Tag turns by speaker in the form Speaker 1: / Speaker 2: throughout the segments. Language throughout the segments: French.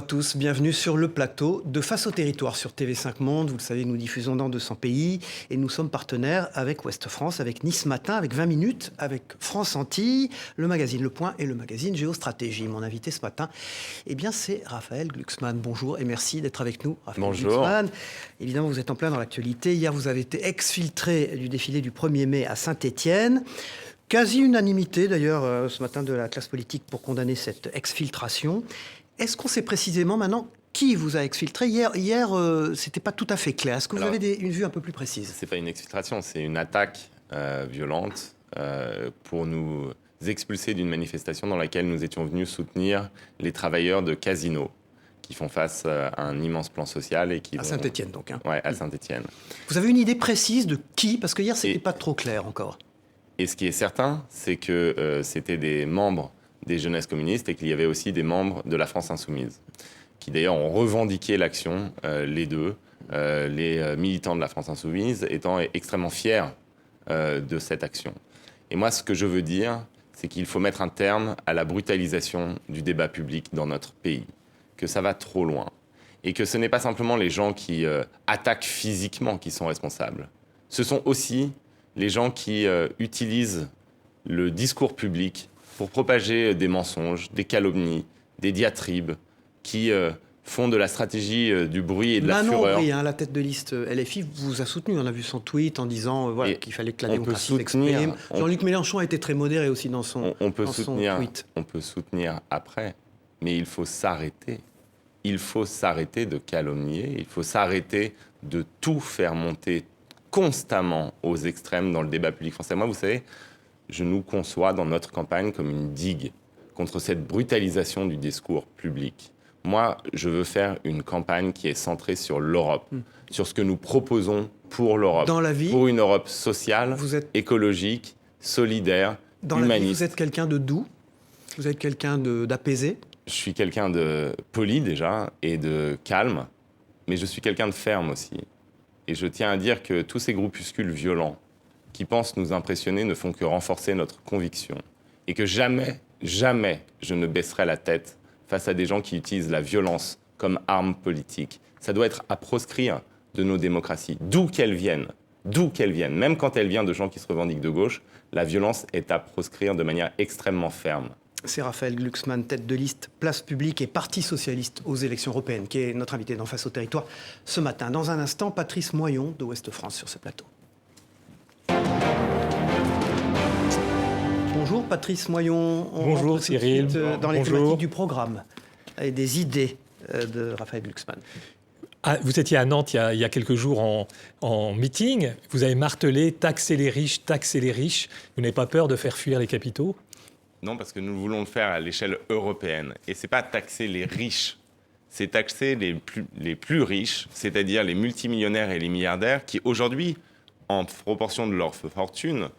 Speaker 1: tous, bienvenue sur le plateau de Face au territoire sur TV5 Monde. Vous le savez, nous diffusons dans 200 pays et nous sommes partenaires avec Ouest France, avec Nice Matin, avec 20 minutes, avec France Antilles, le magazine Le Point et le magazine Géostratégie. Mon invité ce matin, eh bien, c'est Raphaël Glucksmann. Bonjour et merci d'être avec nous. Raphaël Glucksmann. Évidemment, vous êtes en plein dans l'actualité. Hier, vous avez été exfiltré du défilé du 1er mai à Saint-Étienne. Quasi unanimité d'ailleurs ce matin de la classe politique pour condamner cette exfiltration. Est-ce qu'on sait précisément maintenant qui vous a exfiltré ? Hier, c'était pas tout à fait clair. Est-ce que vous avez une vue un peu plus précise ?
Speaker 2: C'est pas une exfiltration, c'est une attaque violente pour nous expulser d'une manifestation dans laquelle nous étions venus soutenir les travailleurs de Casino qui font face à un immense plan social et qui
Speaker 1: à Saint-Étienne donc.
Speaker 2: Ouais, à Saint-Étienne.
Speaker 1: Vous avez une idée précise de qui ? Parce que hier, c'était pas trop clair encore.
Speaker 2: Et ce qui est certain, c'est que c'était des membres des jeunesses communistes et qu'il y avait aussi des membres de la France insoumise, qui d'ailleurs ont revendiqué l'action, les deux, les militants de la France insoumise étant extrêmement fiers de cette action. Et moi, ce que je veux dire, c'est qu'il faut mettre un terme à la brutalisation du débat public dans notre pays, que ça va trop loin, et que ce n'est pas simplement les gens qui attaquent physiquement qui sont responsables. Ce sont aussi les gens qui utilisent le discours public pour propager des mensonges, des calomnies, des diatribes, qui font de la stratégie du bruit et de la fureur.
Speaker 1: Manon Aubry, la tête de liste LFI, vous a soutenu. On a vu son tweet en disant qu'il fallait que la démocratie s'exprime. Jean-Luc Mélenchon a été très modéré aussi dans son tweet.
Speaker 2: On peut soutenir après, mais il faut s'arrêter. Il faut s'arrêter de calomnier, il faut s'arrêter de tout faire monter constamment aux extrêmes dans le débat public français. Moi, vous savez, je nous conçois dans notre campagne comme une digue contre cette brutalisation du discours public. Moi, je veux faire une campagne qui est centrée sur l'Europe, sur ce que nous proposons pour l'Europe, pour une Europe sociale, écologique, solidaire,
Speaker 1: dans
Speaker 2: humaniste.
Speaker 1: La vie, vous êtes quelqu'un de doux ? Vous êtes quelqu'un d'apaisé ?
Speaker 2: Je suis quelqu'un de poli déjà et de calme, mais je suis quelqu'un de ferme aussi. Et je tiens à dire que tous ces groupuscules violents qui pensent nous impressionner ne font que renforcer notre conviction. Et que jamais, jamais je ne baisserai la tête face à des gens qui utilisent la violence comme arme politique. Ça doit être à proscrire de nos démocraties, d'où qu'elles viennent. Même quand elle vient de gens qui se revendiquent de gauche, la violence est à proscrire de manière extrêmement ferme.
Speaker 1: C'est Raphaël Glucksmann, tête de liste Place Publique et Parti Socialiste aux élections européennes, qui est notre invité dans Face au territoire ce matin. Dans un instant, Patrice Moyon de Ouest France sur ce plateau. Bonjour Patrice Moyon.
Speaker 3: Bonjour Cyril.
Speaker 1: Dans les thématiques du programme et des idées de Raphaël Glucksmann.
Speaker 3: Vous étiez à Nantes il y a quelques jours en meeting. Vous avez martelé « taxer les riches, taxer les riches ». Vous n'avez pas peur de faire fuir les capitaux ?
Speaker 2: Non, parce que nous voulons le faire à l'échelle européenne. Et ce n'est pas taxer les riches, c'est taxer les plus riches, c'est-à-dire les multimillionnaires et les milliardaires qui, aujourd'hui, en proportion de leur fortune,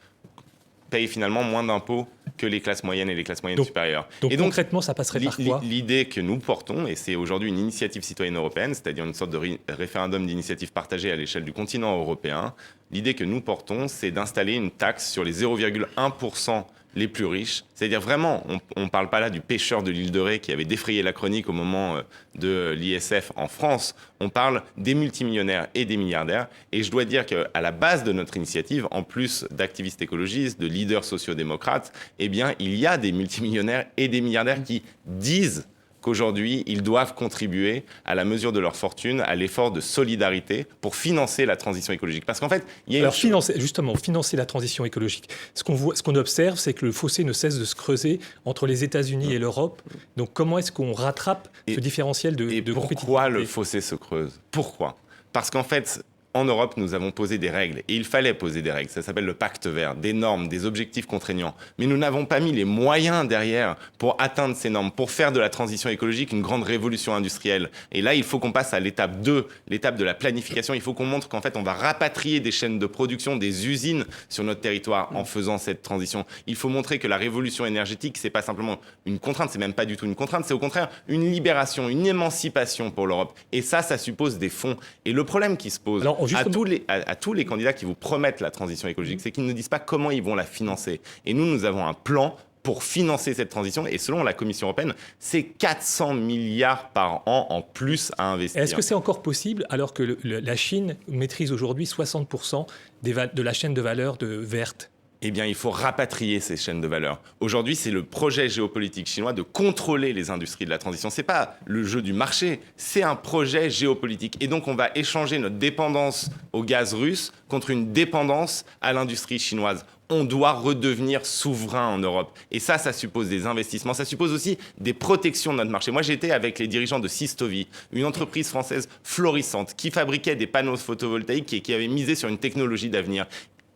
Speaker 2: payent finalement moins d'impôts que les classes moyennes et les classes moyennes supérieures.
Speaker 3: Donc concrètement, ça passerait par quoi ?
Speaker 2: L'idée que nous portons, et c'est aujourd'hui une initiative citoyenne européenne, c'est-à-dire une sorte de référendum d'initiative partagée à l'échelle du continent européen, l'idée que nous portons, c'est d'installer une taxe sur les 0,1% les plus riches. C'est-à-dire vraiment, on ne parle pas là du pêcheur de l'île de Ré qui avait défrayé la chronique au moment de l'ISF en France. On parle des multimillionnaires et des milliardaires. Et je dois dire qu'à la base de notre initiative, en plus d'activistes écologistes, de leaders sociodémocrates, eh bien, il y a des multimillionnaires et des milliardaires qui disent qu'aujourd'hui, ils doivent contribuer à la mesure de leur fortune, à l'effort de solidarité pour financer la transition écologique. Parce qu'en fait, il y a
Speaker 3: financer la transition écologique. Ce qu'on observe, c'est que le fossé ne cesse de se creuser entre les États-Unis et l'Europe. Donc, comment est-ce qu'on rattrape ce différentiel de compétitivité ?
Speaker 2: Pourquoi le fossé se creuse ? Pourquoi ? Parce qu'en fait, en Europe, nous avons posé des règles, et il fallait poser des règles. Ça s'appelle le pacte vert, des normes, des objectifs contraignants. Mais nous n'avons pas mis les moyens derrière pour atteindre ces normes, pour faire de la transition écologique une grande révolution industrielle. Et là, il faut qu'on passe à l'étape 2, l'étape de la planification. Il faut qu'on montre qu'en fait, on va rapatrier des chaînes de production, des usines sur notre territoire en faisant cette transition. Il faut montrer que la révolution énergétique, c'est pas simplement une contrainte, c'est même pas du tout une contrainte, c'est au contraire une libération, une émancipation pour l'Europe. Et ça suppose des fonds. Et le problème qui se pose à tous les candidats qui vous promettent la transition écologique, c'est qu'ils ne disent pas comment ils vont la financer. Et nous avons un plan pour financer cette transition. Et selon la Commission européenne, c'est 400 milliards par an en plus à investir.
Speaker 3: Est-ce que c'est encore possible alors que la Chine maîtrise aujourd'hui 60% de la chaîne de valeur verte ?
Speaker 2: Eh bien, il faut rapatrier ces chaînes de valeur. Aujourd'hui, c'est le projet géopolitique chinois de contrôler les industries de la transition. Ce n'est pas le jeu du marché, c'est un projet géopolitique. Et donc, on va échanger notre dépendance au gaz russe contre une dépendance à l'industrie chinoise. On doit redevenir souverain en Europe. Et ça suppose des investissements. Ça suppose aussi des protections de notre marché. Moi, j'étais avec les dirigeants de Systovi, une entreprise française florissante qui fabriquait des panneaux photovoltaïques et qui avait misé sur une technologie d'avenir.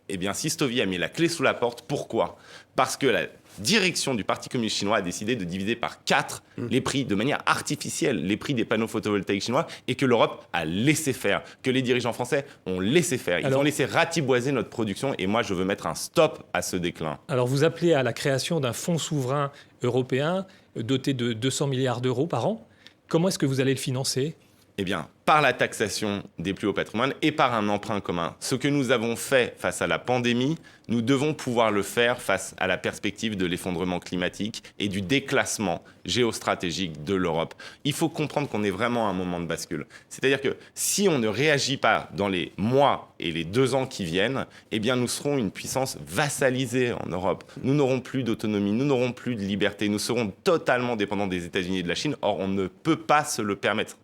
Speaker 2: Eh bien, Systovi a mis la clé sous la porte. Pourquoi ? Parce que la direction du Parti communiste chinois a décidé de diviser par 4 les prix, de manière artificielle, les prix des panneaux photovoltaïques chinois, et que l'Europe a laissé faire, que les dirigeants français ont laissé faire. Ils ont laissé ratiboiser notre production, et moi, je veux mettre un stop à ce déclin.
Speaker 3: Alors, vous appelez à la création d'un fonds souverain européen doté de 200 milliards d'euros par an. Comment est-ce que vous allez le financer ?
Speaker 2: Eh bien, par la taxation des plus hauts patrimoines et par un emprunt commun. Ce que nous avons fait face à la pandémie, nous devons pouvoir le faire face à la perspective de l'effondrement climatique et du déclassement géostratégique de l'Europe. Il faut comprendre qu'on est vraiment à un moment de bascule. C'est-à-dire que si on ne réagit pas dans les mois et les 2 ans qui viennent, eh bien, nous serons une puissance vassalisée en Europe. Nous n'aurons plus d'autonomie, nous n'aurons plus de liberté, nous serons totalement dépendants des États-Unis et de la Chine. Or, on ne peut pas se le permettre.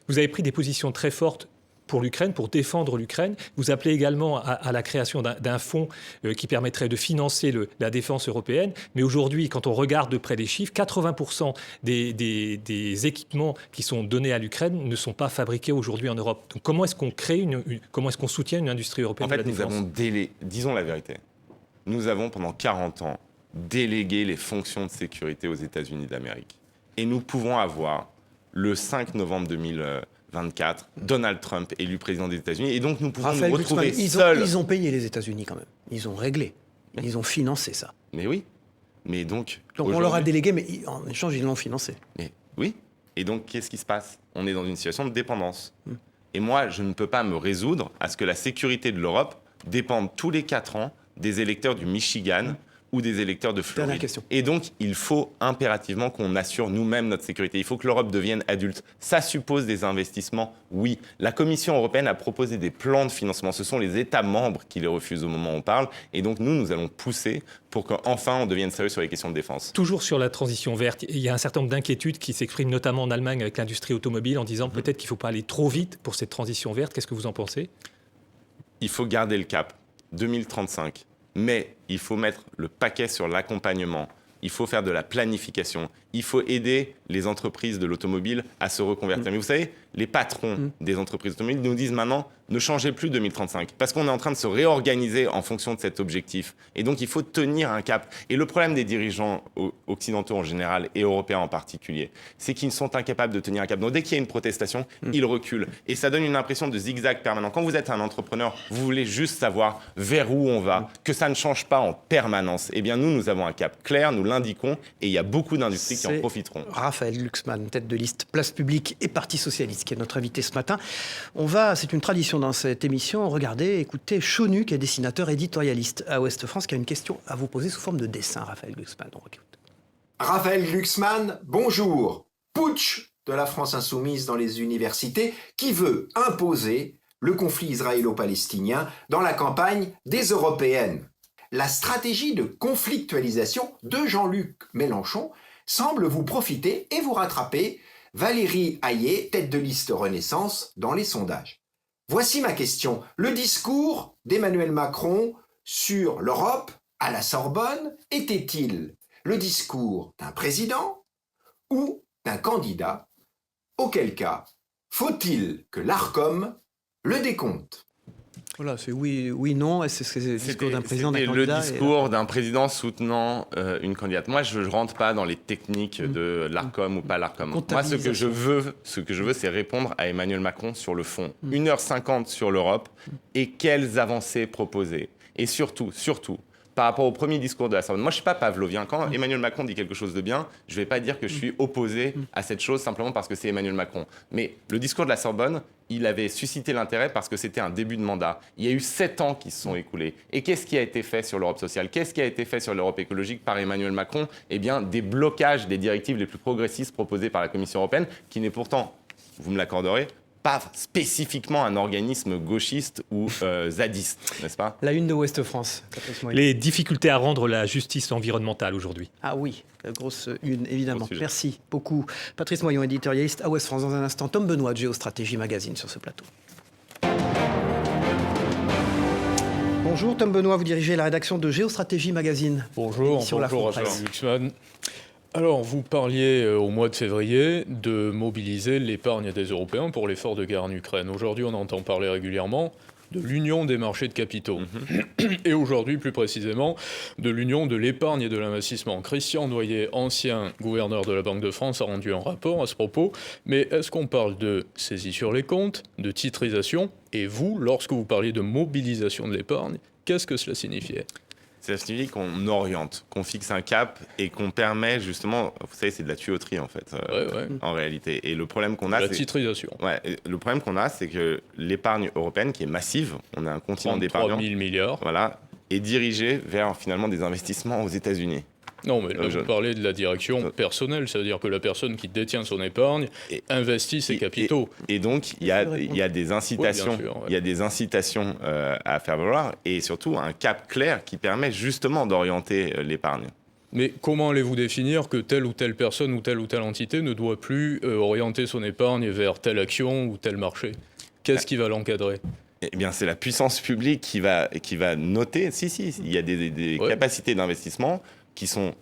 Speaker 3: Vous avez pris des positions très fortes pour l'Ukraine, pour défendre l'Ukraine. Vous appelez également à la création d'un fonds qui permettrait de financer la défense européenne. Mais aujourd'hui, quand on regarde de près les chiffres, 80% des équipements qui sont donnés à l'Ukraine ne sont pas fabriqués aujourd'hui en Europe. Donc comment est-ce qu'on comment est-ce qu'on soutient une industrie européenne de la défense ?
Speaker 2: En fait, disons la vérité, nous avons pendant 40 ans délégué les fonctions de sécurité aux États-Unis d'Amérique. Et nous pouvons avoir le 5 novembre 2024, Donald Trump élu président des États-Unis. Et donc, nous pouvons nous retrouver seuls.
Speaker 1: Ils ont payé les États-Unis quand même. Ils ont réglé. Ils ont financé ça.
Speaker 2: Mais oui. Mais donc
Speaker 1: on leur a délégué, mais en échange, ils l'ont financé.
Speaker 2: Mais oui. Et donc, qu'est-ce qui se passe ? On est dans une situation de dépendance. Et moi, je ne peux pas me résoudre à ce que la sécurité de l'Europe dépende tous les 4 ans des électeurs du Michigan ou des électeurs de Floride. Et donc, il faut impérativement qu'on assure nous-mêmes notre sécurité. Il faut que l'Europe devienne adulte. Ça suppose des investissements, oui. La Commission européenne a proposé des plans de financement. Ce sont les États membres qui les refusent au moment où on parle. Et donc, nous allons pousser pour qu'enfin on devienne sérieux sur les questions de défense.
Speaker 3: Toujours sur la transition verte, il y a un certain nombre d'inquiétudes qui s'expriment notamment en Allemagne avec l'industrie automobile en disant peut-être qu'il ne faut pas aller trop vite pour cette transition verte. Qu'est-ce que vous en pensez ?
Speaker 2: Il faut garder le cap. 2035. Mais il faut mettre le paquet sur l'accompagnement. Il faut faire de la planification. Il faut aider les entreprises de l'automobile à se reconvertir. Mais vous savez, les patrons des entreprises automobiles nous disent maintenant, ne changez plus 2035, parce qu'on est en train de se réorganiser en fonction de cet objectif. Et donc, il faut tenir un cap. Et le problème des dirigeants occidentaux en général, et européens en particulier, c'est qu'ils sont incapables de tenir un cap. Donc, dès qu'il y a une protestation, ils reculent. Et ça donne une impression de zigzag permanent. Quand vous êtes un entrepreneur, vous voulez juste savoir vers où on va, que ça ne change pas en permanence. Eh bien, nous avons un cap clair, nous l'indiquons, et il y a beaucoup d'industries qui en profiteront.
Speaker 1: Raphaël Glucksmann, tête de liste Place Publique et Parti Socialiste, qui est notre invité ce matin. C'est une tradition dans cette émission, regardez, écoutez Chonu, qui est dessinateur éditorialiste à Ouest France, qui a une question à vous poser sous forme de dessin, Raphaël Glucksmann.
Speaker 4: Raphaël Glucksmann, bonjour. Putsch de la France insoumise dans les universités qui veut imposer le conflit israélo-palestinien dans la campagne des européennes. La stratégie de conflictualisation de Jean-Luc Mélenchon semble vous profiter et vous rattraper. Valérie Hayé, tête de liste Renaissance dans les sondages. Voici ma question. Le discours d'Emmanuel Macron sur l'Europe à la Sorbonne était-il le discours d'un président ou d'un candidat? Auquel cas, faut-il que l'Arcom le décompte?
Speaker 1: Voilà, c'est oui, non. Est-ce que c'est le discours d'un président, d'un candidat?
Speaker 2: Le discours d'un président soutenant une candidate. Moi, je ne rentre pas dans les techniques de l'Arcom ou pas l'Arcom. Moi, ce que je veux, c'est répondre à Emmanuel Macron sur le fond. 1h50 sur l'Europe et quelles avancées proposer. Et surtout, par rapport au premier discours de la Sorbonne. Moi, je ne suis pas pavlovien. Quand Emmanuel Macron dit quelque chose de bien, je ne vais pas dire que je suis opposé à cette chose simplement parce que c'est Emmanuel Macron. Mais le discours de la Sorbonne, il avait suscité l'intérêt parce que c'était un début de mandat. Il y a eu 7 ans qui se sont écoulés. Et qu'est-ce qui a été fait sur l'Europe sociale? Qu'est-ce qui a été fait sur l'Europe écologique par Emmanuel Macron? Eh bien, des blocages des directives les plus progressistes proposées par la Commission européenne, qui n'est pourtant, vous me l'accorderez, pas spécifiquement un organisme gauchiste ou zadiste, n'est-ce pas?
Speaker 1: La une de Ouest France. Patrice Moyon.
Speaker 3: Les difficultés à rendre la justice environnementale aujourd'hui.
Speaker 1: Ah oui, grosse une, évidemment.
Speaker 2: Gros sujet.
Speaker 1: Merci beaucoup. Patrice Moyon, éditorialiste à Ouest France. Dans un instant, Tom Benoît de Géostratégie Magazine sur ce plateau. Bonjour Tom Benoît, vous dirigez la rédaction de Géostratégie Magazine.
Speaker 5: Bonjour,
Speaker 1: Édition La
Speaker 5: bonjour
Speaker 1: Franpresse.
Speaker 5: Raphaël Glucksmann. Alors, vous parliez au mois de février de mobiliser l'épargne des Européens pour l'effort de guerre en Ukraine. Aujourd'hui, on entend parler régulièrement de l'union des marchés de capitaux. Et aujourd'hui, plus précisément, de l'union de l'épargne et de l'investissement. Christian Noyer, ancien gouverneur de la Banque de France, a rendu un rapport à ce propos. Mais est-ce qu'on parle de saisie sur les comptes, de titrisation? Et vous, lorsque vous parliez de mobilisation de l'épargne, qu'est-ce que cela signifiait?
Speaker 2: Ça signifie qu'on oriente, qu'on fixe un cap et qu'on permet justement, vous savez, c'est de la tuyauterie en fait, en réalité. Et le problème qu'on a,
Speaker 5: La titrisation.
Speaker 2: le problème qu'on a, c'est que l'épargne européenne, qui est massive, on a un continent d'épargnants,
Speaker 5: 33 000 milliards.
Speaker 2: voilà, est dirigée vers finalement des investissements aux États-Unis.
Speaker 5: Non, mais là, vous parlez de la direction personnelle, ça veut dire que la personne qui détient son épargne investit ses capitaux.
Speaker 2: Et donc, il y a des incitations,
Speaker 5: Oui, bien sûr, ouais.
Speaker 2: il y a des incitations à faire valoir et surtout un cap clair qui permet justement d'orienter l'épargne.
Speaker 5: Mais comment allez-vous définir que telle ou telle personne ou telle entité ne doit plus orienter son épargne vers telle action ou tel marché? Qu'est-ce qui va l'encadrer?
Speaker 2: Eh bien, c'est la puissance publique qui va noter. Il y a des capacités d'investissement qui sont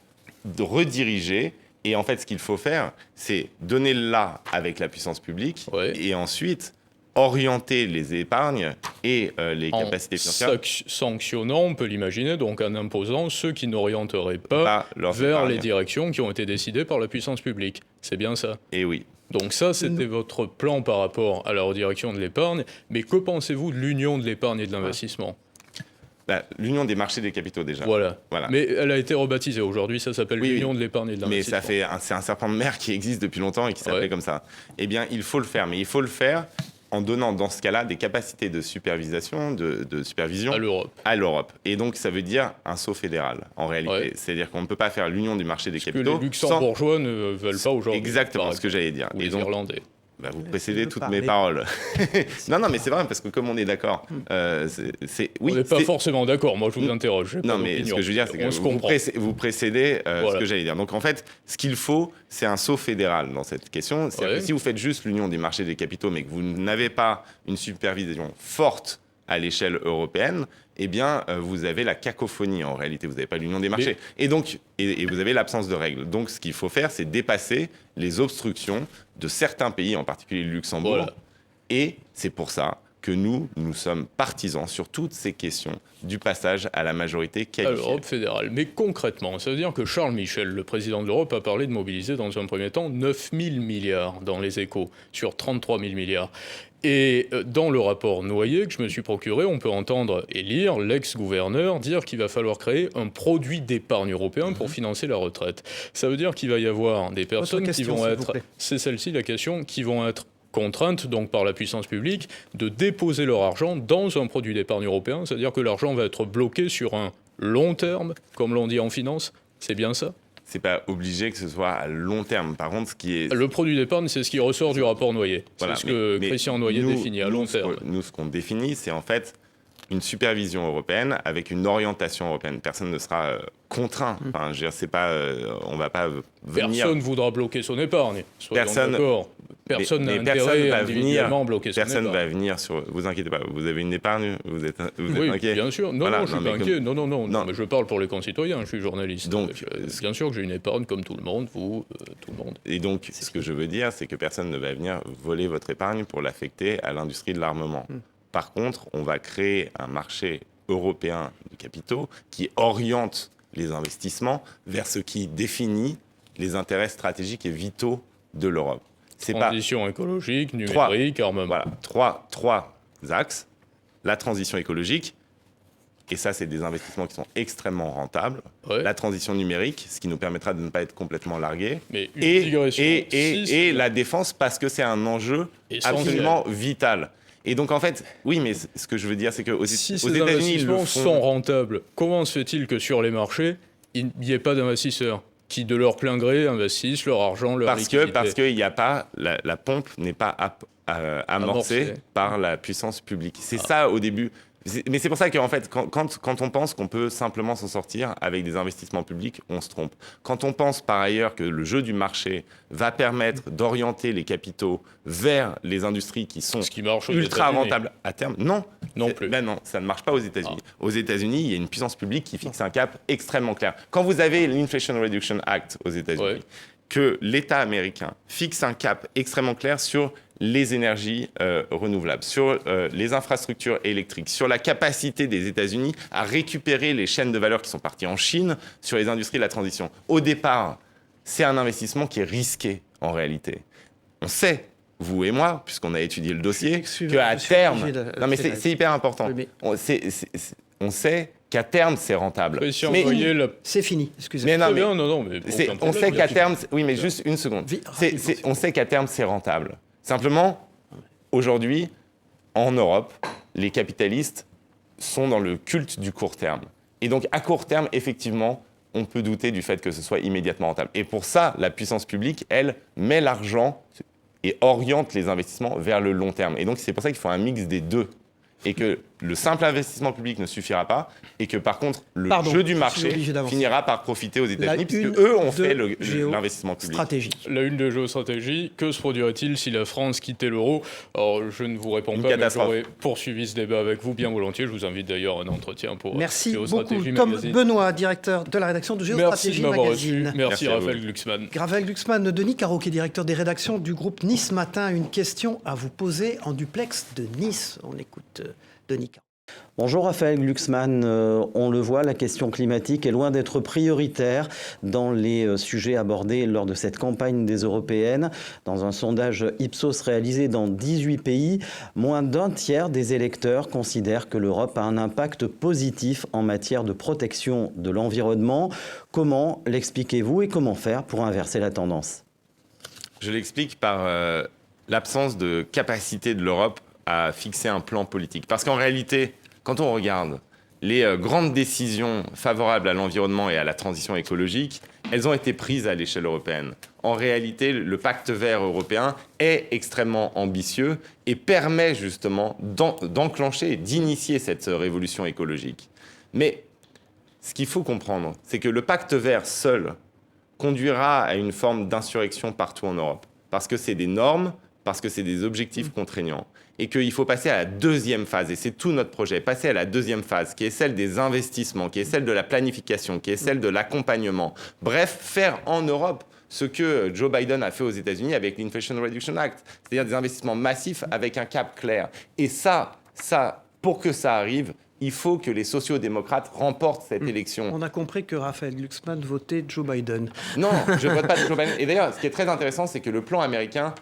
Speaker 2: redirigées. Et en fait, ce qu'il faut faire, c'est donner le là avec la puissance publique et ensuite orienter les épargnes et les capacités financières.
Speaker 5: Sanctionnant, on peut l'imaginer, donc en imposant ceux qui n'orienteraient pas vers les directions qui ont été décidées par la puissance publique. C'est bien ça?
Speaker 2: Et oui.
Speaker 5: Donc ça, c'était votre plan par rapport à la redirection de l'épargne. Mais que pensez-vous de l'union de l'épargne et de l'investissement?
Speaker 2: L'union des marchés des capitaux, déjà.
Speaker 5: Voilà. Mais elle a été rebaptisée. Aujourd'hui, ça s'appelle l'union de l'épargne et de l'investissement.
Speaker 2: Mais c'est un serpent de mer qui existe depuis longtemps et qui s'appelait comme ça. Eh bien, il faut le faire. Mais il faut le faire en donnant, dans ce cas-là, des capacités de supervision à l'Europe. Et donc, ça veut dire un saut fédéral, en réalité. C'est-à-dire qu'on ne peut pas faire l'union du marché des capitaux.
Speaker 5: Que les Luxembourgeois ne veulent pas aujourd'hui.
Speaker 2: Exactement ce que j'allais dire.
Speaker 5: Ou les Irlandais.
Speaker 2: Vous précédez toutes mes paroles. Non, mais c'est vrai, parce que comme on est d'accord,
Speaker 5: on n'est pas forcément d'accord, moi je vous interroge.
Speaker 2: Non, mais ce que je veux dire, c'est que vous précédez ce que j'allais dire. Donc en fait, ce qu'il faut, c'est un saut fédéral dans cette question. C'est-à-dire que si vous faites juste l'union des marchés des capitaux, mais que vous n'avez pas une supervision forte à l'échelle européenne, eh bien, vous avez la cacophonie en réalité. Vous n'avez pas l'union des marchés. Et donc, et vous avez l'absence de règles. Donc, ce qu'il faut faire, c'est dépasser les obstructions de certains pays, en particulier le Luxembourg. Voilà. Et c'est pour ça que nous sommes partisans sur toutes ces questions du passage à la majorité qualifiée. À
Speaker 5: l'Europe fédérale. Mais concrètement, ça veut dire que Charles Michel, le président de l'Europe, a parlé de mobiliser dans un premier temps 9 000 milliards dans les Échos, sur 33 000 milliards. Et dans le rapport Noyer que je me suis procuré, on peut entendre et lire l'ex-gouverneur dire qu'il va falloir créer un produit d'épargne européen pour financer la retraite. Ça veut dire qu'il va y avoir des personnes qui vont être... C'est celle-ci la question, qui vont être contraintes donc par la puissance publique de déposer leur argent dans un produit d'épargne européen. C'est-à-dire que l'argent va être bloqué sur un long terme, comme l'on dit en finance. C'est bien ça ?
Speaker 2: C'est pas obligé que ce soit à long terme. Par contre, ce qui est...
Speaker 5: Le produit d'épargne, c'est ce qui ressort du rapport Noyer. Voilà, c'est ce que Christian Noyer définit à long terme.
Speaker 2: Nous, ce qu'on définit, c'est en fait une supervision européenne avec une orientation européenne. Personne ne sera contraint. Enfin, je veux dire, c'est pas... on va pas venir...
Speaker 5: Personne ne voudra bloquer son épargne. Personne d'accord. Personne n'a intérêt à individuellement bloquer son épargne.
Speaker 2: Personne va venir sur... Vous inquiétez pas, vous avez une épargne, vous êtes inquiet.
Speaker 5: Bien sûr. Non, je suis pas inquiet. Non, mais je parle pour les concitoyens, je suis journaliste. Donc, bien sûr que j'ai une épargne comme tout le monde, vous, tout le monde.
Speaker 2: Et donc, ce que je veux dire, c'est que personne ne va venir voler votre épargne pour l'affecter à l'industrie de l'armement. Par contre, on va créer un marché européen de capitaux qui oriente les investissements vers ce qui définit les intérêts stratégiques et vitaux de l'Europe.
Speaker 5: Transition écologique, numérique, armement.
Speaker 2: Voilà, trois axes. La transition écologique, et ça, c'est des investissements qui sont extrêmement rentables.
Speaker 5: Ouais.
Speaker 2: La transition numérique, ce qui nous permettra de ne pas être complètement largués.
Speaker 5: Mais une
Speaker 2: Et,
Speaker 5: digression,
Speaker 2: et la défense, parce que c'est un enjeu
Speaker 5: Essentiel.
Speaker 2: absolument vital. Et donc, en fait, oui, mais ce que je veux dire, c'est qu'aux
Speaker 5: Si
Speaker 2: aux
Speaker 5: ces
Speaker 2: États-Unis, ils
Speaker 5: investissements
Speaker 2: le font.
Speaker 5: sont rentables, comment se fait-il que sur les marchés, il n'y ait pas d'investisseurs qui, de leur plein gré, investissent leur argent, leur liquidité?
Speaker 2: Parce qu'il n'y a pas... La pompe n'est pas amorcée par la puissance publique. C'est ça, au début... Mais c'est pour ça qu'en fait, quand on pense qu'on peut simplement s'en sortir avec des investissements publics, on se trompe. Quand on pense par ailleurs que le jeu du marché va permettre d'orienter les capitaux vers les industries qui sont
Speaker 5: Ce qui marche aux
Speaker 2: ultra
Speaker 5: États-Unis.
Speaker 2: rentables à terme, non.
Speaker 5: Non plus.
Speaker 2: Ben non, ça ne marche pas aux États-Unis. Aux États-Unis, il y a une puissance publique qui fixe un cap extrêmement clair. Quand vous avez l'Inflation Reduction Act aux États-Unis,
Speaker 5: Ouais.
Speaker 2: que l'État américain fixe un cap extrêmement clair sur les énergies renouvelables, sur les infrastructures électriques, sur la capacité des États-Unis à récupérer les chaînes de valeur qui sont parties en Chine sur les industries de la transition. Au départ, c'est un investissement qui est risqué en réalité. On sait, vous et moi, puisqu'on a étudié le dossier, qu'à terme... Non mais c'est hyper important.
Speaker 1: Oui, mais-
Speaker 2: On sait qu'à terme, c'est rentable.
Speaker 5: Christian,
Speaker 2: Mais-
Speaker 5: voyez la...
Speaker 1: C'est fini, excusez-moi.
Speaker 2: Mais non,
Speaker 5: Très
Speaker 2: mais
Speaker 5: bien, non, mais aucun
Speaker 2: on
Speaker 5: problème,
Speaker 2: sait
Speaker 5: bien
Speaker 2: qu'à
Speaker 5: sûr.
Speaker 2: terme, oui, mais juste une seconde. On sait qu'à terme, c'est rentable. Simplement, aujourd'hui, en Europe, les capitalistes sont dans le culte du court terme. Et donc, à court terme, effectivement, on peut douter du fait que ce soit immédiatement rentable. Et pour ça, la puissance publique, elle, met l'argent et oriente les investissements vers le long terme. Et donc, c'est pour ça qu'il faut un mix des deux. Et que le simple investissement public ne suffira pas, et que par contre, le jeu du
Speaker 1: je suis
Speaker 2: marché
Speaker 1: obligé d'avancer.
Speaker 2: finira par profiter aux États-Unis,
Speaker 1: La
Speaker 2: puisque
Speaker 1: une
Speaker 2: eux ont
Speaker 1: de
Speaker 2: fait l'investissement public.
Speaker 1: Stratégie.
Speaker 5: La une de géostratégie, que se produirait-il si la France quittait l'euro? Alors, je ne vous réponds
Speaker 2: Une
Speaker 5: pas, mais
Speaker 2: catastrophe.
Speaker 5: j'aurais poursuivi ce débat avec vous bien volontiers. Je vous invite d'ailleurs à un entretien pour
Speaker 1: Merci beaucoup.
Speaker 5: Géostratégie
Speaker 1: Tom
Speaker 5: Magazine.
Speaker 1: Benoît, directeur de la rédaction de
Speaker 5: Merci
Speaker 1: Géostratégie
Speaker 5: de m'avoir reçu.
Speaker 1: Magazine.
Speaker 5: Merci
Speaker 2: à vous.
Speaker 5: Raphaël Glucksmann.
Speaker 1: Gravel Glucksmann, Denis Caro, qui est directeur des rédactions du groupe Nice Matin. Une question à vous poser en duplex de Nice. On écoute Denis Caro.
Speaker 6: Bonjour Raphaël Glucksmann, on le voit, la question climatique est loin d'être prioritaire dans les sujets abordés lors de cette campagne des européennes. Dans un sondage Ipsos réalisé dans 18 pays, moins d'un tiers des électeurs considèrent que l'Europe a un impact positif en matière de protection de l'environnement. Comment l'expliquez-vous et comment faire pour inverser la tendance ?
Speaker 2: Je l'explique par l'absence de capacité de l'Europe à fixer un plan politique. Parce qu'en réalité, quand on regarde les grandes décisions favorables à l'environnement et à la transition écologique, elles ont été prises à l'échelle européenne. En réalité, le pacte vert européen est extrêmement ambitieux et permet justement d'enclencher, d'initier cette révolution écologique. Mais ce qu'il faut comprendre, c'est que le pacte vert seul conduira à une forme d'insurrection partout en Europe. Parce que c'est des normes, parce que c'est des objectifs contraignants. Et qu'il faut passer à la deuxième phase, et c'est tout notre projet, passer à la deuxième phase, qui est celle des investissements, qui est celle de la planification, qui est celle de l'accompagnement. Bref, faire en Europe ce que Joe Biden a fait aux États-Unis avec l'Inflation Reduction Act, c'est-à-dire des investissements massifs avec un cap clair. Et ça, pour que ça arrive, il faut que les sociaux-démocrates remportent cette élection.
Speaker 1: On a compris que Raphaël Glucksmann votait Joe Biden.
Speaker 2: Non, je ne vote pas de Joe Biden. Et d'ailleurs, ce qui est très intéressant, c'est que le plan américain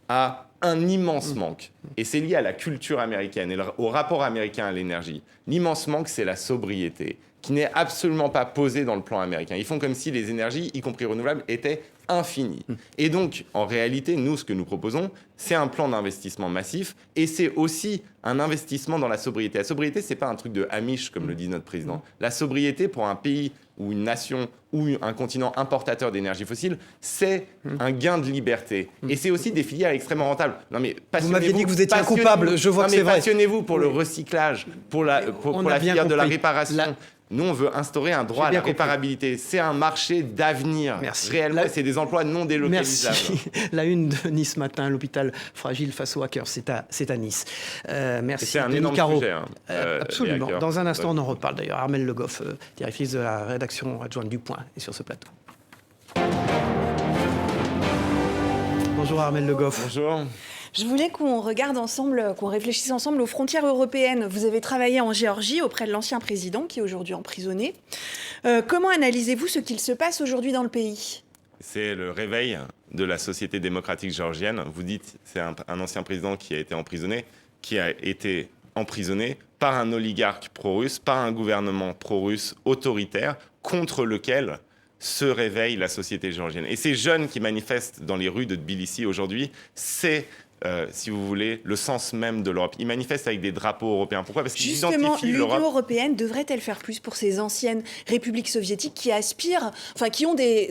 Speaker 2: a un immense manque. Et c'est lié à la culture américaine et au rapport américain à l'énergie. L'immense manque, c'est la sobriété, qui n'est absolument pas posée dans le plan américain. Ils font comme si les énergies, y compris renouvelables, étaient infinies. Et donc, en réalité, nous, ce que nous proposons, c'est un plan d'investissement massif et c'est aussi un investissement dans la sobriété. La sobriété, ce n'est pas un truc de Amish, comme le dit notre président. La sobriété, pour un pays ou une nation ou un continent importateur d'énergie fossile, c'est un gain de liberté. Et c'est aussi des filières extrêmement rentables. Non, mais
Speaker 1: Vous m'aviez dit que vous étiez coupable, je vois que c'est vrai.
Speaker 2: Passionnez-vous pour le recyclage, pour la filière de la réparation.
Speaker 1: La-
Speaker 2: Nous, on veut instaurer un droit à
Speaker 1: J'ai
Speaker 2: la
Speaker 1: bien compris.
Speaker 2: réparabilité. C'est un marché d'avenir.
Speaker 1: Merci.
Speaker 2: Réellement, c'est des emplois non délocalisables.
Speaker 1: Merci. La une de Nice Matin, l'hôpital fragile face aux hackers, c'est à Nice. Merci.
Speaker 2: Et c'est un
Speaker 1: Denis
Speaker 2: énorme
Speaker 1: Caro.
Speaker 2: sujet. Hein, les
Speaker 1: Absolument.
Speaker 2: hackers.
Speaker 1: Dans un instant, on en reparle d'ailleurs. Armelle Le Goff, directrice de la rédaction adjointe du Point, est sur ce plateau. Bonjour Armelle Le Goff.
Speaker 2: Bonjour.
Speaker 7: Je voulais qu'on regarde ensemble, qu'on réfléchisse ensemble aux frontières européennes. Vous avez travaillé en Géorgie auprès de l'ancien président qui est aujourd'hui emprisonné. Comment analysez-vous ce qu'il se passe aujourd'hui dans le pays ?
Speaker 2: C'est le réveil de la société démocratique géorgienne. Vous dites, c'est un ancien président qui a été emprisonné par un oligarque pro-russe, par un gouvernement pro-russe autoritaire contre lequel se réveille la société géorgienne. Et ces jeunes qui manifestent dans les rues de Tbilissi aujourd'hui, c'est, si vous voulez, le sens même de l'Europe. Ils manifestent avec des drapeaux européens. Pourquoi ? Parce qu'ils
Speaker 7: Justement,
Speaker 2: identifient
Speaker 7: l'Union
Speaker 2: l'Europe...
Speaker 7: européenne devrait-elle faire plus pour ces anciennes républiques soviétiques qui aspirent, enfin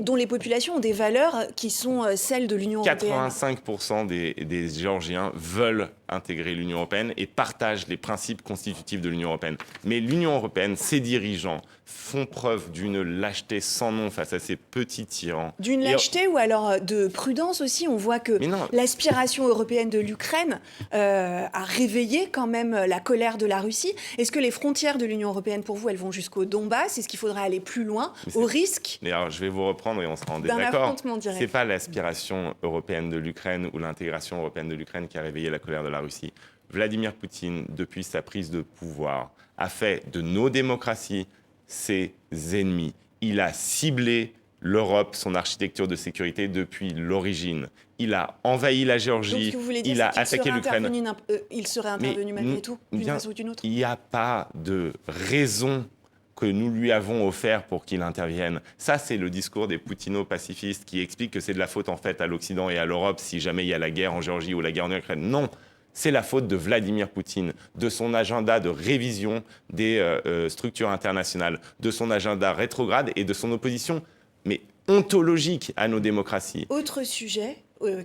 Speaker 7: dont les populations ont des valeurs qui sont celles de l'Union européenne ?
Speaker 2: 85% des Géorgiens veulent intégrer l'Union européenne et partagent les principes constitutifs de l'Union européenne. Mais l'Union européenne, ses dirigeants, font preuve d'une lâcheté sans nom face à ces petits tyrans.
Speaker 7: D'une lâcheté ou alors de prudence aussi. On voit que l'aspiration européenne de l'Ukraine a réveillé quand même la colère de la Russie. Est-ce que les frontières de l'Union européenne, pour vous, elles vont jusqu'au Donbass ? Est-ce qu'il faudrait aller plus loin, au risque
Speaker 2: Mais alors, je vais vous reprendre et on sera en
Speaker 7: d'un
Speaker 2: désaccord.
Speaker 7: affrontement direct ?
Speaker 2: C'est pas l'aspiration européenne de l'Ukraine ou l'intégration européenne de l'Ukraine qui a réveillé la colère de la Russie. Vladimir Poutine, depuis sa prise de pouvoir, a fait de nos démocraties ses ennemis. Il a ciblé l'Europe, son architecture de sécurité depuis l'origine. Il a envahi la Géorgie, il a attaqué l'Ukraine.
Speaker 7: Il serait intervenu malgré tout, d'une façon ou d'une autre ?
Speaker 2: Il n'y a pas de raison que nous lui avons offert pour qu'il intervienne. Ça, c'est le discours des poutino-pacifistes qui expliquent que c'est de la faute en fait à l'Occident et à l'Europe si jamais il y a la guerre en Géorgie ou la guerre en Ukraine. Non, c'est la faute de Vladimir Poutine, de son agenda de révision des structures internationales, de son agenda rétrograde et de son opposition, mais ontologique à nos démocraties.
Speaker 7: Autre sujet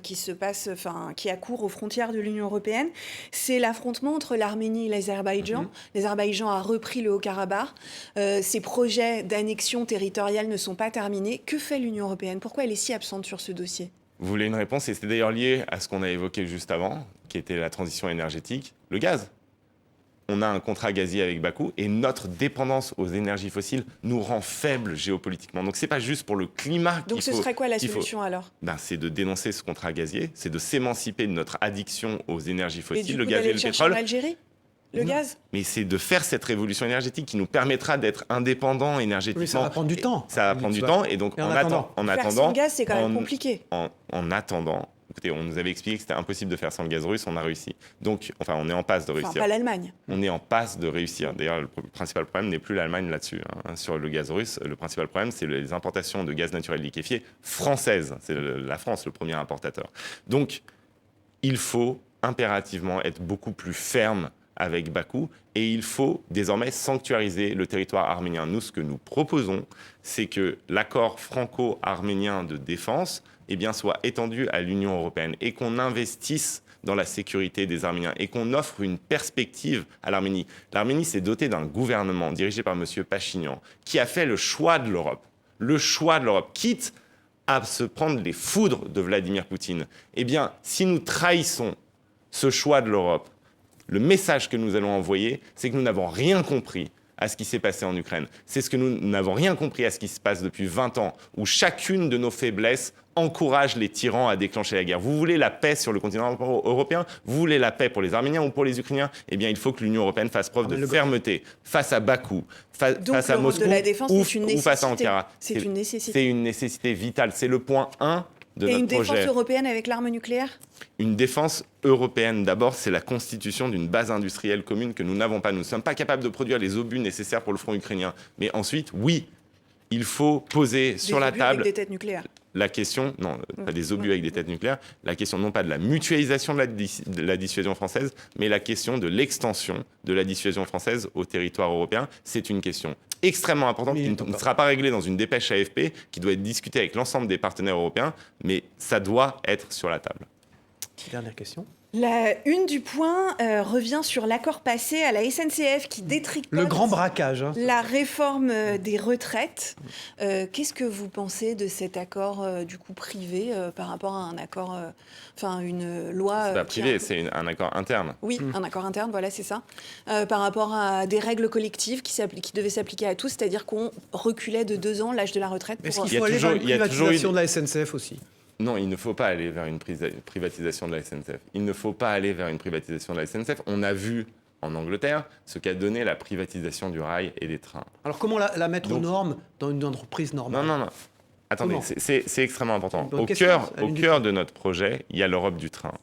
Speaker 7: qui se passe, qui accourt aux frontières de l'Union européenne, c'est l'affrontement entre l'Arménie et l'Azerbaïdjan. L'Azerbaïdjan a repris le Haut-Karabakh. Ses projets d'annexion territoriale ne sont pas terminés. Que fait l'Union européenne ? Pourquoi elle est si absente sur ce dossier ?
Speaker 2: Vous voulez une réponse ? Et c'était d'ailleurs lié à ce qu'on a évoqué juste avant, qui était la transition énergétique, le gaz. On a un contrat gazier avec Bakou et notre dépendance aux énergies fossiles nous rend faibles géopolitiquement. Donc, ce n'est pas juste pour le climat qu'il faut...
Speaker 7: Donc, ce serait quoi la solution alors ?
Speaker 2: C'est de dénoncer ce contrat gazier, c'est de s'émanciper de notre addiction aux énergies fossiles,
Speaker 7: le gaz et le pétrole. En Algérie ? Le gaz ?
Speaker 2: Mais c'est de faire cette révolution énergétique qui nous permettra d'être indépendants énergétiquement.
Speaker 1: Oui, ça va prendre du temps.
Speaker 2: Ça va prendre du temps. Et donc, en attendant...
Speaker 7: Faire sans gaz, c'est quand même compliqué.
Speaker 2: En attendant... Écoutez, on nous avait expliqué que c'était impossible de faire sans le gaz russe, on a réussi. Donc, on est en passe de réussir.
Speaker 7: Pas l'Allemagne.
Speaker 2: On est en passe de réussir. D'ailleurs, le principal problème n'est plus l'Allemagne là-dessus. Sur le gaz russe, le principal problème, c'est les importations de gaz naturel liquéfié françaises. C'est la France le premier importateur. Donc, il faut impérativement être beaucoup plus ferme avec Bakou et il faut désormais sanctuariser le territoire arménien. Nous, ce que nous proposons, c'est que l'accord franco-arménien de défense soit étendu à l'Union européenne et qu'on investisse dans la sécurité des Arméniens et qu'on offre une perspective à l'Arménie. L'Arménie s'est dotée d'un gouvernement dirigé par M. Pachinian qui a fait le choix de l'Europe, quitte à se prendre les foudres de Vladimir Poutine. Si nous trahissons ce choix de l'Europe, le message que nous allons envoyer, c'est que nous n'avons rien compris à ce qui s'est passé en Ukraine. C'est ce que nous n'avons rien compris à ce qui se passe depuis 20 ans, où chacune de nos faiblesses encourage les tyrans à déclencher la guerre. Vous voulez la paix sur le continent européen ? Vous voulez la paix pour les Arméniens ou pour les Ukrainiens ? Il faut que l'Union européenne fasse preuve de fermeté face à Bakou, face à Moscou ou face à Ankara.
Speaker 7: C'est une nécessité.
Speaker 2: C'est une nécessité vitale. C'est le point 1 de notre projet.
Speaker 7: Et une défense européenne avec l'arme nucléaire ?
Speaker 2: Une défense européenne, d'abord, c'est la constitution d'une base industrielle commune que nous n'avons pas. Nous ne sommes pas capables de produire les obus nécessaires pour le front ukrainien. Mais ensuite, oui, il faut poser sur la table...
Speaker 7: Avec des têtes nucléaires.
Speaker 2: La question, non, pas des obus avec des têtes nucléaires, la question non pas de la mutualisation de la dissuasion française, mais la question de l'extension de la dissuasion française au territoire européen. C'est une question extrêmement importante qui ne sera pas réglée dans une dépêche AFP, qui doit être discutée avec l'ensemble des partenaires européens, mais ça doit être sur la table.
Speaker 1: Dernière question.
Speaker 7: La une du Point revient sur l'accord passé à la SNCF qui détricote
Speaker 1: le grand braquage.
Speaker 7: La réforme des retraites. Qu'est-ce que vous pensez de cet accord du coup privé par rapport à un accord, une loi
Speaker 2: c'est pas privé, c'est un accord interne.
Speaker 7: Oui, un accord interne, voilà, c'est ça. Par rapport à des règles collectives qui devaient s'appliquer à tous, c'est-à-dire qu'on reculait de 2 ans l'âge de la retraite.
Speaker 1: Est-ce qu'il faut aller vers une privatisation de la SNCF aussi ?
Speaker 2: Non, il ne faut pas aller vers une privatisation de la SNCF. Il ne faut pas aller vers une privatisation de la SNCF. On a vu en Angleterre ce qu'a donné la privatisation du rail et des trains.
Speaker 1: Alors comment la mettre aux normes dans une entreprise normale ?
Speaker 2: Non. Attendez, c'est extrêmement important. Au cœur de notre projet, il y a l'Europe du train.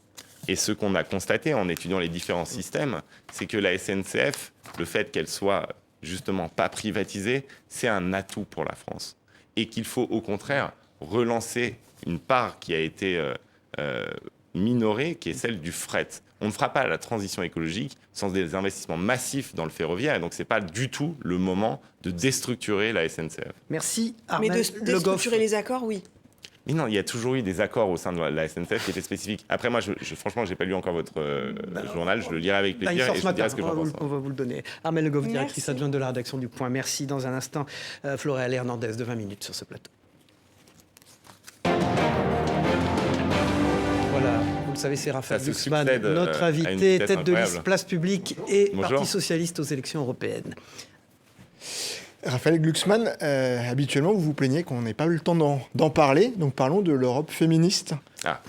Speaker 2: Et ce qu'on a constaté en étudiant les différents systèmes, c'est que la SNCF, le fait qu'elle soit justement pas privatisée, c'est un atout pour la France. Et qu'il faut au contraire relancer une part qui a été minorée, qui est celle du fret. On ne fera pas la transition écologique sans des investissements massifs dans le ferroviaire. Et donc, ce n'est pas du tout le moment de déstructurer la SNCF.
Speaker 1: Merci,
Speaker 7: Mais
Speaker 1: Armel
Speaker 7: de déstructurer les accords, oui.
Speaker 2: Mais non, il y a toujours eu des accords au sein de la SNCF qui étaient spécifiques. Après, moi, franchement, je n'ai pas lu encore votre journal. Je le lirai avec
Speaker 1: Là, il
Speaker 2: plaisir
Speaker 1: sort
Speaker 2: et
Speaker 1: ce
Speaker 2: je vous dirai
Speaker 1: matin,
Speaker 2: ce que j'en pense.
Speaker 1: on va vous le donner. Armel Le Goff, directrice
Speaker 7: Merci.
Speaker 1: adjointe de la rédaction du Point. Merci. Dans un instant, Floréal Hernandez de 20 minutes sur ce plateau. Voilà, vous le savez, c'est Raphaël
Speaker 2: Ça se
Speaker 1: Glucksmann,
Speaker 2: succède,
Speaker 1: notre
Speaker 2: à une
Speaker 1: invité,
Speaker 2: vitesse
Speaker 1: tête de
Speaker 2: incroyable.
Speaker 1: liste Place Publique et
Speaker 2: Bonjour.
Speaker 1: Parti Socialiste aux élections européennes.
Speaker 8: Raphaël Glucksmann, habituellement, vous vous plaignez qu'on n'ait pas eu le temps d'en parler. Donc parlons de l'Europe féministe,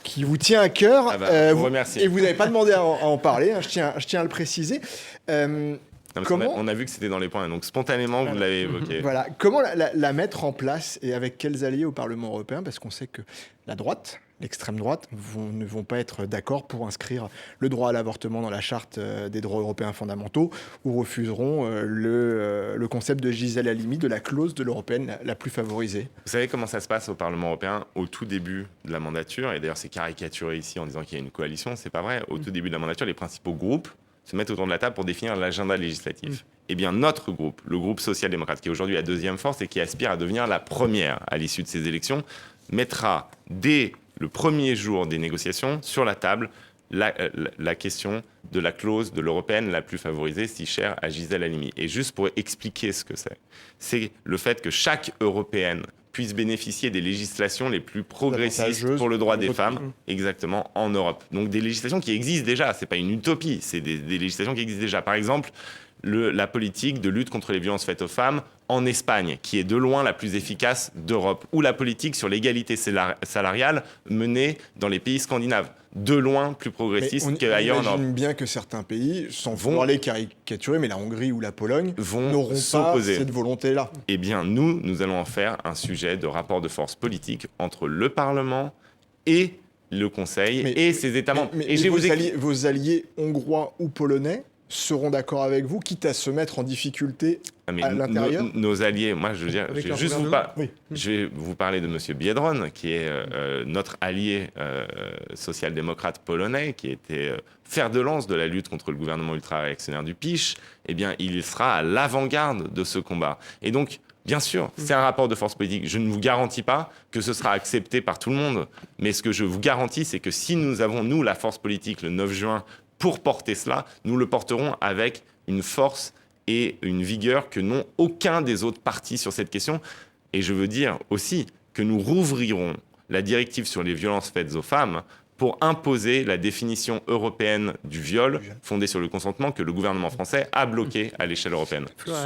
Speaker 8: qui vous tient à cœur.
Speaker 2: Je vous remercie.
Speaker 8: Et vous n'avez pas demandé à en parler, hein, je tiens à le préciser.
Speaker 2: Non,
Speaker 8: Comment
Speaker 2: on a vu que c'était dans les points, donc spontanément, vous l'avez évoqué.
Speaker 8: Voilà. Comment la mettre en place et avec quels alliés au Parlement européen? Parce qu'on sait que la droite, l'extrême droite, ne vont pas être d'accord pour inscrire le droit à l'avortement dans la charte des droits européens fondamentaux ou refuseront le concept de Gisèle Halimi, de la clause de l'européenne la plus favorisée.
Speaker 2: Vous savez comment ça se passe au Parlement européen au tout début de la mandature, et d'ailleurs c'est caricaturé ici en disant qu'il y a une coalition, c'est pas vrai. Au tout début de la mandature, les principaux groupes se mettent autour de la table pour définir l'agenda législatif. Eh bien, notre groupe, le groupe social-démocrate, qui est aujourd'hui la deuxième force et qui aspire à devenir la première à l'issue de ces élections, mettra dès le premier jour des négociations sur la table la question de la clause de l'européenne la plus favorisée, si chère à Gisèle Halimi. Et juste pour expliquer ce que c'est le fait que chaque européenne puisse bénéficier des législations les plus progressistes pour le droit des femmes, exactement, en Europe. Donc des législations qui existent déjà, c'est pas une utopie, c'est des législations qui existent déjà. Par exemple, la politique de lutte contre les violences faites aux femmes en Espagne, qui est de loin la plus efficace d'Europe, ou la politique sur l'égalité salariale menée dans les pays scandinaves, de loin plus progressiste qu'ailleurs en Europe.
Speaker 8: On imagine bien que certains pays, sans vouloir les caricaturer, mais la Hongrie ou la Pologne, n'auront pas
Speaker 2: s'opposer.
Speaker 8: cette volonté-là.
Speaker 2: Eh bien, nous allons en faire un sujet de rapport de force politique entre le Parlement et le Conseil et ses États membres.
Speaker 8: Mais vos alliés hongrois ou polonais seront d'accord avec vous, quitte à se mettre en difficulté à l'intérieur?
Speaker 2: Nos alliés, moi je veux dire, je vais vous parler de M. Biedron, qui est notre allié social-démocrate polonais, qui était fer de lance de la lutte contre le gouvernement ultra-réactionnaire du PiS. Eh bien, il sera à l'avant-garde de ce combat. Et donc, bien sûr, c'est un rapport de force politique. Je ne vous garantis pas que ce sera accepté par tout le monde, mais ce que je vous garantis, c'est que si nous avons, nous, la force politique, le 9 juin, pour porter cela, nous le porterons avec une force et une vigueur que n'ont aucun des autres partis sur cette question. Et je veux dire aussi que nous rouvrirons la directive sur les violences faites aux femmes pour imposer la définition européenne du viol fondée sur le consentement que le gouvernement français a bloqué à l'échelle européenne.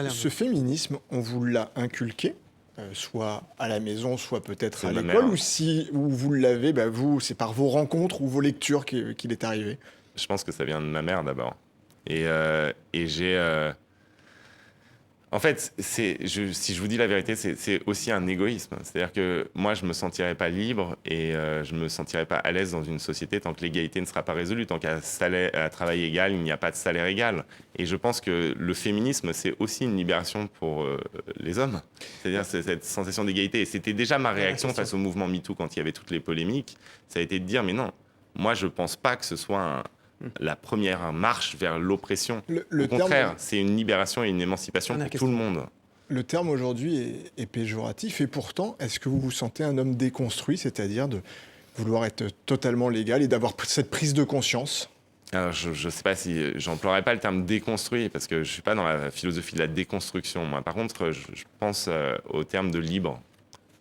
Speaker 8: Ce féminisme, on vous l'a inculqué soit à la maison, soit peut-être à l'école, ou vous l'avez, c'est par vos rencontres ou vos lectures qu'il est arrivé?
Speaker 2: Je pense que ça vient de ma mère d'abord. Et j'ai... En fait, si je vous dis la vérité, c'est aussi un égoïsme. C'est-à-dire que moi, je ne me sentirais pas libre et je ne me sentirais pas à l'aise dans une société tant que l'égalité ne sera pas résolue. Tant qu'à travail égal, il n'y a pas de salaire égal. Et je pense que le féminisme, c'est aussi une libération pour les hommes. C'est-à-dire cette sensation d'égalité. Et c'était déjà ma réaction face au mouvement MeToo quand il y avait toutes les polémiques. Ça a été de dire, mais non, moi, je ne pense pas que ce soit la première marche vers l'oppression. Au contraire, c'est une libération et une émancipation pour tout le monde.
Speaker 8: Le terme aujourd'hui est péjoratif et pourtant, est-ce que vous vous sentez un homme déconstruit, c'est-à-dire de vouloir être totalement légal et d'avoir cette prise de conscience?
Speaker 2: Alors, je ne sais pas si j'emploierais pas le terme déconstruit parce que je ne suis pas dans la philosophie de la déconstruction. Moi, par contre, je pense au terme de libre.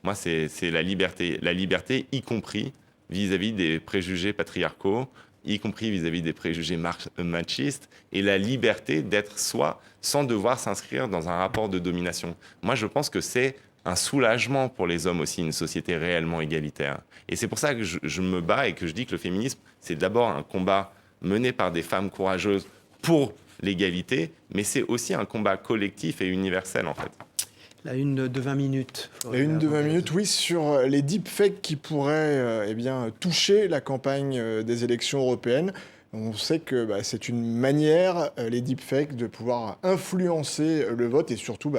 Speaker 2: Moi, c'est la liberté. La liberté, y compris vis-à-vis des préjugés patriarcaux, y compris vis-à-vis des préjugés machistes, et la liberté d'être soi sans devoir s'inscrire dans un rapport de domination. Moi, je pense que c'est un soulagement pour les hommes aussi, une société réellement égalitaire. Et c'est pour ça que je me bats et que je dis que le féminisme, c'est d'abord un combat mené par des femmes courageuses pour l'égalité, mais c'est aussi un combat collectif et universel, en fait.
Speaker 1: La une de 20 minutes.
Speaker 8: La une de 20 minutes, oui, sur les deepfakes qui pourraient toucher la campagne des élections européennes. On sait que c'est une manière, les deepfakes, de pouvoir influencer le vote et surtout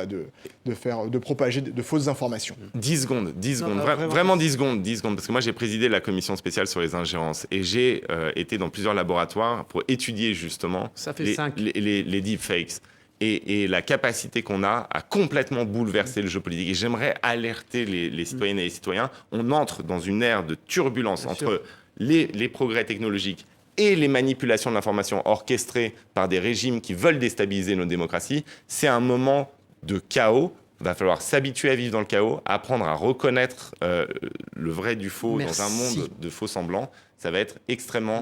Speaker 8: de propager de fausses informations.
Speaker 2: 10 secondes,
Speaker 1: Non,
Speaker 2: vraiment 10 secondes, parce que moi j'ai présidé la commission spéciale sur les ingérences et j'ai été dans plusieurs laboratoires pour étudier justement
Speaker 1: Ça fait
Speaker 2: les deepfakes. Et la capacité qu'on a à complètement bouleverser le jeu politique. Et j'aimerais alerter les citoyennes et les citoyens. On entre dans une ère de turbulence entre les progrès technologiques et les manipulations de l'information orchestrées par des régimes qui veulent déstabiliser nos démocraties. C'est un moment de chaos. Il va falloir s'habituer à vivre dans le chaos, apprendre à reconnaître le vrai du faux dans un monde de faux semblants. Ça va être extrêmement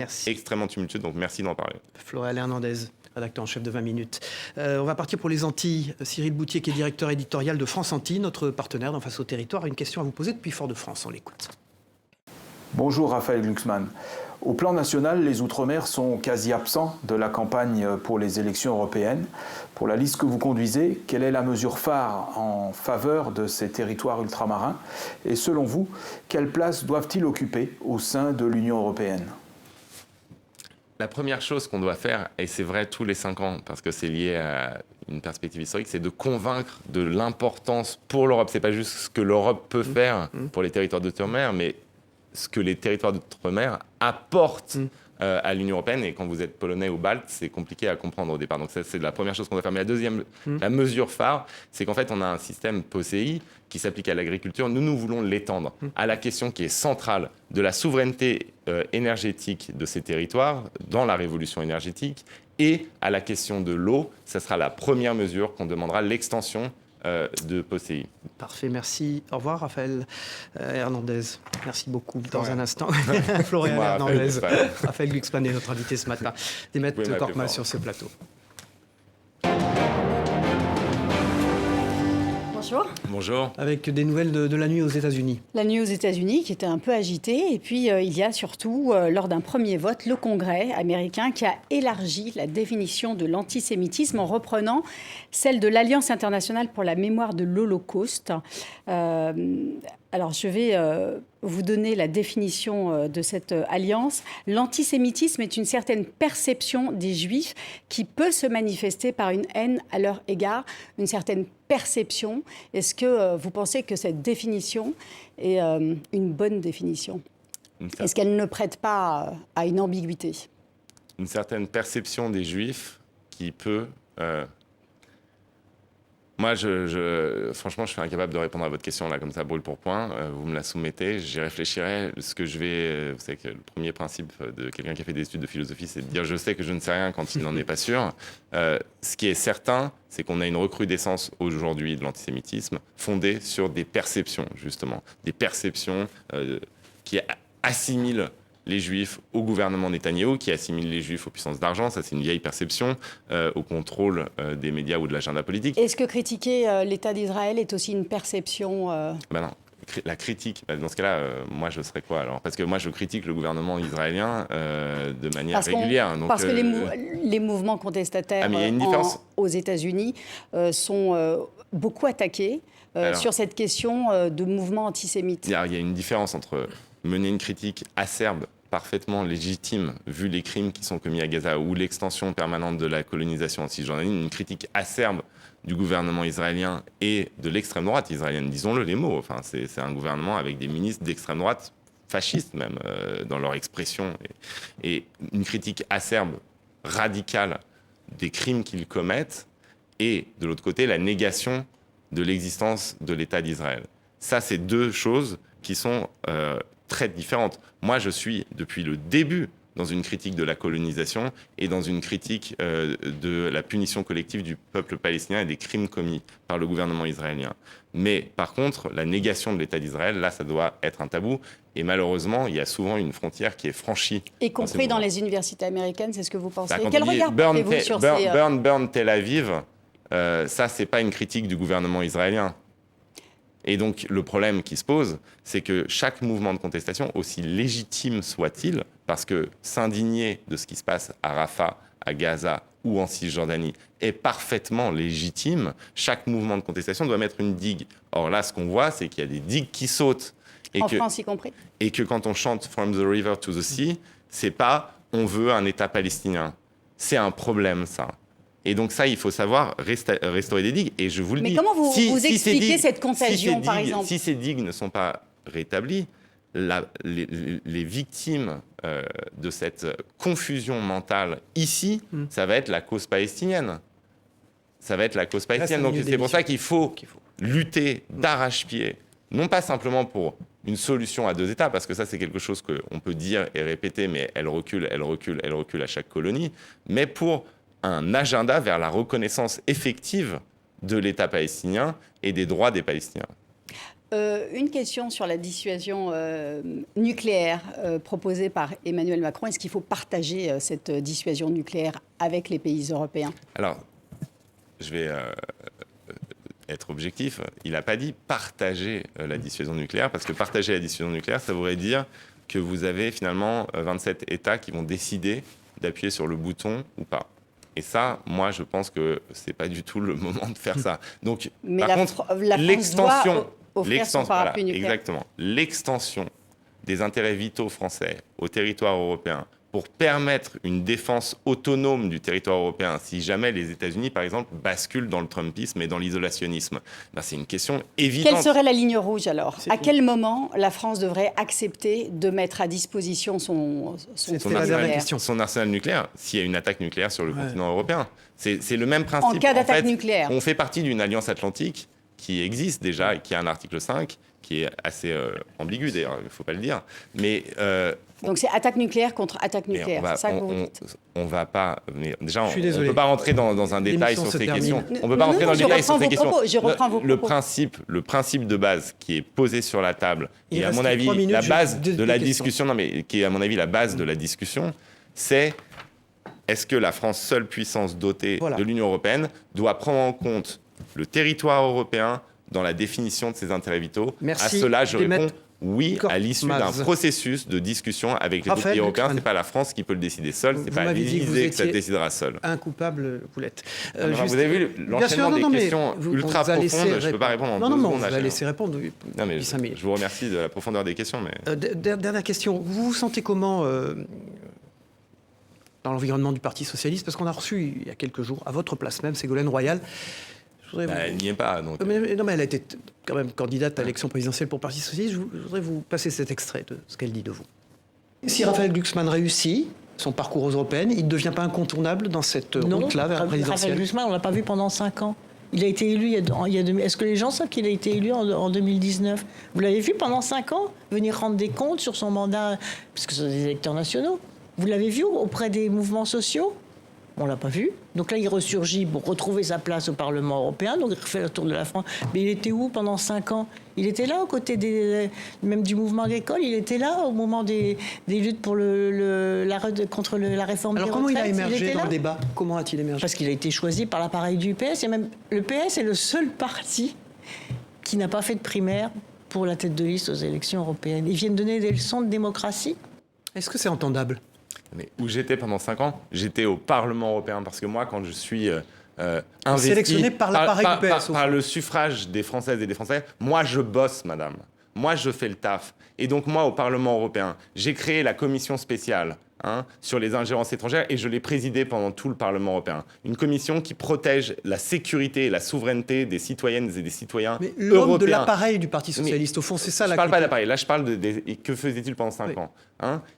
Speaker 2: tumultueux. Donc merci d'en parler.
Speaker 1: Floréal Hernandez, rédacteur en chef de 20 minutes. On va partir pour les Antilles. Cyril Boutier, qui est directeur éditorial de France Antilles, notre partenaire dans Face au territoire, a une question à vous poser depuis Fort-de-France. On l'écoute.
Speaker 9: Bonjour Raphaël Glucksmann. Au plan national, les Outre-mer sont quasi absents de la campagne pour les élections européennes. Pour la liste que vous conduisez, quelle est la mesure phare en faveur de ces territoires ultramarins? Et selon vous, quelle place doivent-ils occuper au sein de l'Union européenne?
Speaker 2: La première chose qu'on doit faire, et c'est vrai tous les 5 ans, parce que c'est lié à une perspective historique, c'est de convaincre de l'importance pour l'Europe. C'est pas juste ce que l'Europe peut faire pour les territoires d'outre-mer, mais ce que les territoires d'outre-mer apportent à l'Union européenne. Et quand vous êtes polonais ou balte, c'est compliqué à comprendre au départ. Donc ça, c'est la première chose qu'on doit faire. Mais la deuxième, la mesure phare, c'est qu'en fait, on a un système POSEI qui s'applique à l'agriculture. Nous voulons l'étendre à la question qui est centrale de la souveraineté énergétique de ces territoires dans la révolution énergétique et à la question de l'eau. Ça sera la première mesure qu'on demandera l'extension de POSEI.
Speaker 1: Parfait, merci. Au revoir, Raphaël Hernandez. Merci beaucoup. Dans un instant, Floréal Hernandez. Raphaël Glucksmann est notre invité ce matin. Demet Korkmaz sur ce plateau.
Speaker 10: Bonjour.
Speaker 2: Bonjour.
Speaker 1: Avec des nouvelles de la nuit aux États-Unis.
Speaker 10: La nuit aux États-Unis qui était un peu agitée. Et puis, il y a surtout, lors d'un premier vote, le Congrès américain qui a élargi la définition de l'antisémitisme en reprenant celle de l'Alliance internationale pour la mémoire de l'Holocauste. Alors, je vais vous donner la définition de cette alliance. L'antisémitisme est une certaine perception des Juifs qui peut se manifester par une haine à leur égard, une certaine perception. Est-ce que vous pensez que cette définition est une bonne définition? Est-ce qu'elle ne prête pas à une ambiguïté?
Speaker 2: Une certaine perception des Juifs qui peut... Moi, franchement, je suis incapable de répondre à votre question, là, comme ça, brûle pour point. Vous me la soumettez, j'y réfléchirai. Ce que je vais... Vous savez que le premier principe de quelqu'un qui a fait des études de philosophie, c'est de dire « je sais que je ne sais rien » quand il n'en est pas sûr. Ce qui est certain, c'est qu'on a une recrudescence aujourd'hui de l'antisémitisme fondée sur des perceptions, justement. Des perceptions qui assimilent les Juifs au gouvernement Netanyahou, qui assimile les Juifs aux puissances d'argent. Ça, c'est une vieille perception, au contrôle des médias ou de l'agenda politique.
Speaker 10: Est-ce que critiquer l'État d'Israël est aussi une perception
Speaker 2: Non. La critique, dans ce cas-là, moi, je serais quoi alors? Parce que moi, je critique le gouvernement israélien de manière régulière.
Speaker 10: Parce que les mouvements contestataires aux États-Unis sont beaucoup attaqués sur cette question de mouvement antisémite.
Speaker 2: Il y a une différence entre mener une critique acerbe, parfaitement légitime, vu les crimes qui sont commis à Gaza ou l'extension permanente de la colonisation en Cisjordanie, une critique acerbe du gouvernement israélien et de l'extrême droite israélienne, disons-le les mots. Enfin, c'est un gouvernement avec des ministres d'extrême droite, fascistes même, dans leur expression, et une critique acerbe, radicale, des crimes qu'ils commettent, et de l'autre côté, la négation de l'existence de l'État d'Israël. Ça, c'est deux choses qui sont très différentes. Moi, je suis, depuis le début, dans une critique de la colonisation et dans une critique de la punition collective du peuple palestinien et des crimes commis par le gouvernement israélien. Mais par contre, la négation de l'État d'Israël, là, ça doit être un tabou. Et malheureusement, il y a souvent une frontière qui est franchie.
Speaker 10: Y compris dans les universités américaines, c'est ce que vous pensez?
Speaker 2: Quel regard portez-vous sur ces... Burn Tel Aviv, ça, c'est pas une critique du gouvernement israélien. Et donc, le problème qui se pose, c'est que chaque mouvement de contestation, aussi légitime soit-il, parce que s'indigner de ce qui se passe à Rafah, à Gaza ou en Cisjordanie est parfaitement légitime. Chaque mouvement de contestation doit mettre une digue. Or là, ce qu'on voit, c'est qu'il y a des digues qui sautent.
Speaker 10: France y compris.
Speaker 2: Et que quand on chante « From the river to the sea », c'est pas « on veut un État palestinien ». C'est un problème, ça. Et donc ça, il faut savoir restaurer des digues. Et je vous le dis...
Speaker 10: Mais comment vous expliquez cette contagion, par exemple ?
Speaker 2: Si ces digues ne sont pas rétablies, les victimes de cette confusion mentale ici, ça va être la cause palestinienne. Ça va être la cause palestinienne. Donc c'est pour ça qu'il faut lutter d'arrache-pied, non pas simplement pour une solution à 2 États, parce que ça c'est quelque chose qu'on peut dire et répéter, mais elle recule à chaque colonie, mais pour un agenda vers la reconnaissance effective de l'État palestinien et des droits des Palestiniens.
Speaker 10: Une question sur la dissuasion nucléaire proposée par Emmanuel Macron. Est-ce qu'il faut partager cette dissuasion nucléaire avec les pays européens ?
Speaker 2: Alors, je vais être objectif. Il n'a pas dit partager la dissuasion nucléaire, parce que partager la dissuasion nucléaire, ça voudrait dire que vous avez finalement 27 États qui vont décider d'appuyer sur le bouton ou pas. Et ça, moi, je pense que c'est pas du tout le moment de faire ça. Donc,
Speaker 10: mais
Speaker 2: par contre, l'extension...
Speaker 10: Exactement.
Speaker 2: L'extension des intérêts vitaux français au territoire européen pour permettre une défense autonome du territoire européen si jamais les États-Unis, par exemple, basculent dans le trumpisme et dans l'isolationnisme. Ben, c'est une question évidente.
Speaker 10: Quelle serait la ligne rouge alors ? À quel moment la France devrait accepter de mettre à disposition son
Speaker 2: arsenal nucléaire s'il y a une attaque nucléaire sur le continent européen ? C'est le même principe.
Speaker 10: En cas d'attaque nucléaire.
Speaker 2: On fait partie d'une alliance atlantique qui existe déjà et qui a un article 5 qui est assez ambigu d'ailleurs, il ne faut pas le dire. Mais,
Speaker 10: donc c'est attaque nucléaire contre attaque nucléaire, c'est ça que vous dites ?
Speaker 2: On ne va pas... Mais déjà, on ne peut pas rentrer dans un détail sur ces questions. On ne peut pas rentrer dans le détail sur ces questions.
Speaker 10: Je reprends vos propos.
Speaker 2: Le principe de base qui est posé sur la table, et à mon avis, la base de la discussion, qui est à mon avis la base de la discussion, c'est est-ce que la France, seule puissance dotée de l'Union européenne, doit prendre en compte le territoire européen dans la définition de ses intérêts vitaux.
Speaker 1: Merci.
Speaker 2: À cela, je réponds oui à l'issue d'un processus de discussion avec les autres pays européens. Ce n'est pas la France qui peut le décider seule, ce n'est pas l'Élysée que ça décidera seul.
Speaker 1: Un coupable, Poulette.
Speaker 2: Vous avez vu l'enchaînement des questions ultra profondes, je ne peux pas répondre en 2 secondes.
Speaker 1: Non, vous allez laisser répondre.
Speaker 2: Non, mais je vous remercie de la profondeur des questions. Mais...
Speaker 1: Dernière question, vous vous sentez comment dans l'environnement du Parti Socialiste ? Parce qu'on a reçu il y a quelques jours, à votre place même, Ségolène Royal.
Speaker 2: Elle n'y est pas. Donc...
Speaker 1: Non, mais elle a été quand même candidate à l'élection présidentielle pour le Parti Socialiste. Je voudrais vous passer cet extrait de ce qu'elle dit de vous. Si Raphaël Glucksmann réussit son parcours aux européennes, il ne devient pas incontournable dans cette route-là vers la présidentielle ?
Speaker 11: Raphaël Glucksmann, on ne l'a pas vu pendant 5 ans. Il a été élu est-ce que les gens savent qu'il a été élu en 2019 ? Vous l'avez vu pendant 5 ans venir rendre des comptes sur son mandat, parce que ce sont des électeurs nationaux. Vous l'avez vu auprès des mouvements sociaux ? On ne l'a pas vu. Donc là, il ressurgit pour retrouver sa place au Parlement européen. Donc il refait le tour de la France. Mais il était où pendant 5 ans ? Il était là aux côtés même du mouvement agricole. Il était là au moment des luttes pour contre la réforme des retraites.
Speaker 1: Alors comment il a émergé dans le débat ? Comment a-t-il émergé ?
Speaker 11: Parce qu'il a été choisi par l'appareil du PS. Et même le PS est le seul parti qui n'a pas fait de primaire pour la tête de liste aux élections européennes. Ils viennent donner des leçons de démocratie.
Speaker 1: Est-ce que c'est entendable ?
Speaker 2: Mais où j'étais pendant 5 ans, j'étais au Parlement européen. Parce que moi, quand je suis investi
Speaker 1: sélectionné par l'appareil du PS,
Speaker 2: par le suffrage des Françaises et des Français, moi, je bosse, madame. Moi, je fais le taf. Et donc, moi, au Parlement européen, j'ai créé la commission spéciale sur les ingérences étrangères et je l'ai présidée pendant tout le Parlement européen. Une commission qui protège la sécurité et la souveraineté des citoyennes et des citoyens européens.
Speaker 1: Mais l'homme de l'appareil du Parti Socialiste, au fond, c'est ça la critique.
Speaker 2: Je ne parle pas d'appareil, là je parle que faisait-il pendant 5 ans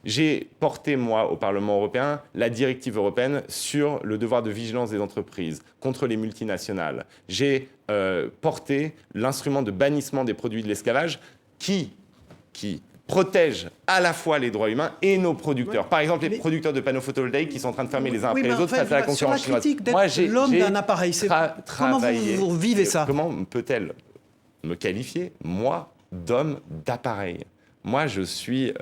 Speaker 2: J'ai porté, moi, au Parlement européen, la directive européenne sur le devoir de vigilance des entreprises contre les multinationales. J'ai porté l'instrument de bannissement des produits de l'esclavage qui protège à la fois les droits humains et nos producteurs. Par exemple, les producteurs de panneaux photovoltaïques qui sont en train de fermer les uns après les autres face à la concurrence chinoise.
Speaker 1: Moi, j'ai l'homme d'un appareil. Comment vous vivez ça ?
Speaker 2: Comment peut-elle me qualifier, moi, d'homme d'appareil ? Moi, je suis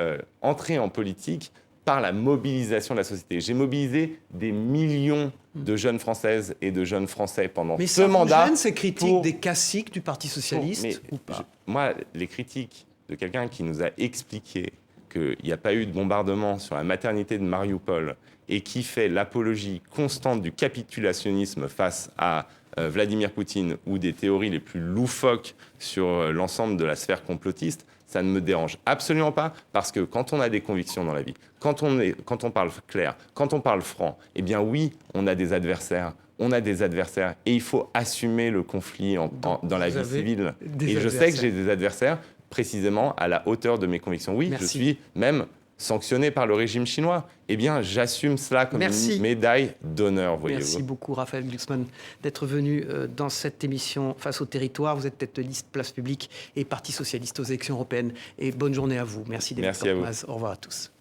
Speaker 2: entré en politique par la mobilisation de la société. J'ai mobilisé des millions de jeunes Françaises et de jeunes Français pendant ce mandat.
Speaker 1: Mais ça vous gêne, ces critiques des caciques du Parti Socialiste ou pas ?
Speaker 2: Moi, les critiques de quelqu'un qui nous a expliqué qu'il n'y a pas eu de bombardement sur la maternité de Mariupol et qui fait l'apologie constante du capitulationnisme face à Vladimir Poutine ou des théories les plus loufoques sur l'ensemble de la sphère complotiste, ça ne me dérange absolument pas, parce que quand on a des convictions dans la vie, quand on parle clair, quand on parle franc, eh bien oui, on a des adversaires. On a des adversaires et il faut assumer le conflit dans la vie civile. Et je sais que j'ai des adversaires précisément à la hauteur de mes convictions. Oui, je suis même sanctionné par le régime chinois. Eh bien, j'assume cela comme une médaille d'honneur, voyez-vous.
Speaker 1: Merci beaucoup, Raphaël Glucksmann, d'être venu dans cette émission Face au territoire. Vous êtes tête de liste Place Publique et Parti socialiste aux élections européennes. Et bonne journée à vous. Merci, David Cortmaz. Au revoir à tous.